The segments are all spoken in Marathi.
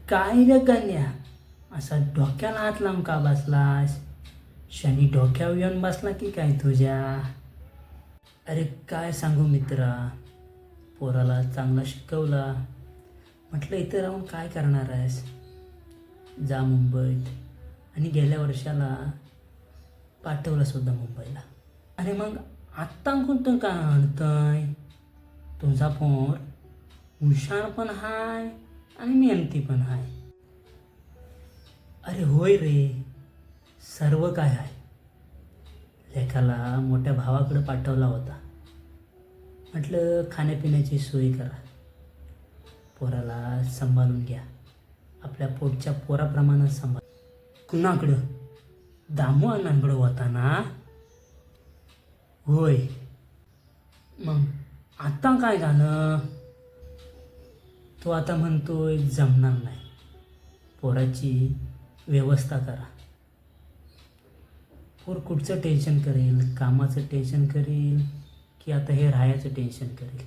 काय रे गण्या, असा डोक्याला हात लावून का बसलास? शनी डोक्यावर येऊन बसला की काय तुझ्या? अरे काय सांगू मित्रा, पोराला चांगला शिकवला. म्हटलं इथं राहून काय करणार आहेस, जा मुंबईत. आणि गेल्या वर्षाला पाठवलं सुद्धा मुंबईला. अरे मग आत्ता कोणतं काय आणतंय? तुझा पोर हुशार पण हाय आणि मेहनती पण हाय. अरे होय रे, सर्व काय आहे. लेखाला मोठ्या भावाकडे पाठवला होता. म्हटलं खाण्यापिण्याची सोय करा, पोराला सांभाळून घ्या, आपल्या पोटच्या पोराप्रमाणे सांभाळ. कुणाकडं? दामू अण्णांकडं होता ना? होय. मग आता काय झालं? तो आता म्हणतोय जमणार नाही, पोराची व्यवस्था करा. पोर कुठचं टेन्शन करेल, कामाचं टेन्शन करेल की आता हे राहायचं टेन्शन करेल?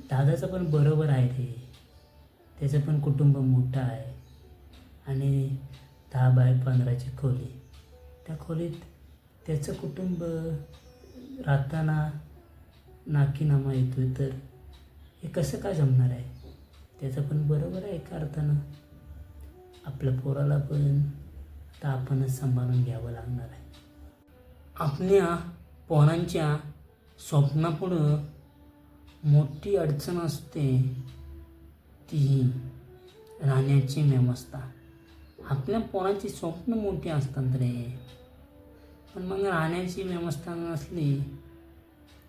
दादाचं पण बरोबर आहे रे, त्याचं पण कुटुंब मोठं आहे आणि 10x15ची खोली. त्या खोलीत त्याचं कुटुंब राहताना नाकीनामा येतोय, तर हे कसं काय जमणार आहे? त्याचं पण बरोबर आहे एका अर्थानं. आपल्या पोराला पण आता आपणच सांभाळून घ्यावं लागणार आहे. आपल्या पोरांच्या स्वप्नापुढं मोठी अडचण असते, ती राहण्याची व्यवस्था. आपल्या पोरांची स्वप्न मोठी असतात रे, पण मग राहण्याची व्यवस्था नसली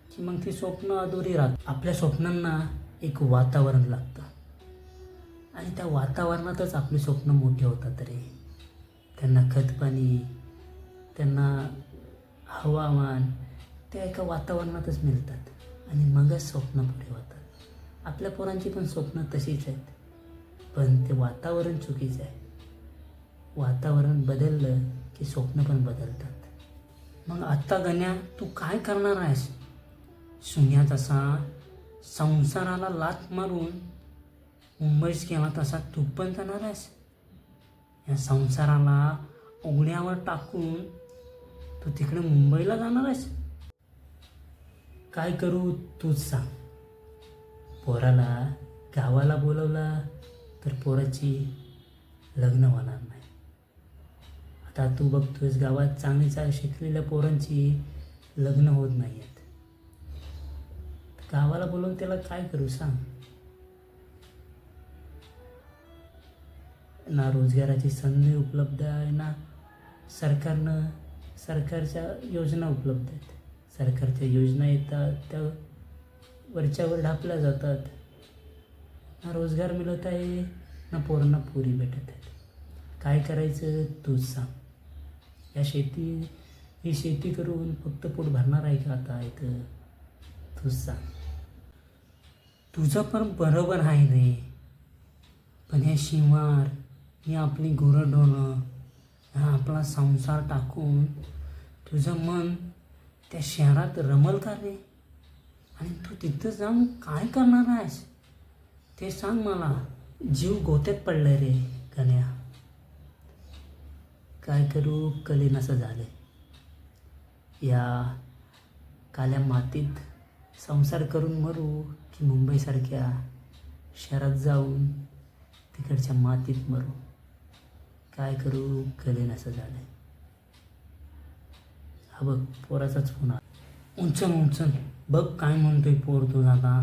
की मग ती स्वप्न अधुरी राहतात. आपल्या स्वप्नांना एक वातावरण लागतं आणि त्या वातावरणातच आपली स्वप्न मोठी होतात रे. त्यांना खतपाणी, त्यांना हवामान त्या एका वातावरणातच मिळतात आणि मगच स्वप्न पुढे होतात. आपल्या पोरांची पण स्वप्न तशीच आहेत, पण ते वातावरण चुकीचं आहे. वातावरण बदललं की स्वप्न पण बदलतात. मग आत्ता गण्या, तू काय करणार आहेस? सुन्या तसा संसाराला लाथ मारून मुंबईस गेला तसा तू पण जाणार आहेस? या संसाराला उघड्यावर टाकून तू तिकडे मुंबईला जाणार आहेस? काय करू तूच सांग. पोराला गावाला बोलवला तर पोराची लग्न होणार नाही. आता तू बघतोयस गावात चांगली शिकलेल्या पोरांची लग्न होत नाही आहेत. गावाला बोलवून त्याला काय करू सांग? ना रोजगाराची संधी उपलब्ध आहे, ना सरकारच्या योजना उपलब्ध आहेत. सरकारच्या योजना येतात त्या वरच्यावर ढापल्या जातात. ना रोजगार मिळत आहे, ना पोरांना पोरी भेटत आहेत. काय करायचं तूच सांग. ही शेती करून फक्त पोट भरणार आहे का आता इथं? तूच सांग. तुझं पण बरोबर आहे रे, पण हे शिवार, ही आपली गुरंढोरं, हा आपला संसार टाकून तुझं मन त्या शहरात रमल का रे? आणि तू तिथं जाऊन काय करणार आहेस ते सांग मला. जीव गोत्यात पडलाय रे गण्या. काय करू कलेनसं झाले. या काल्या मातीत संसार करून मरू की मुंबईसारख्या शहरात जाऊन तिकडच्या मातीत मरू? काय करू कलेनसं झालं. हा बघ पोराचाच फोन आला. उंचन बघ काय म्हणतोय पोर तुझा आता.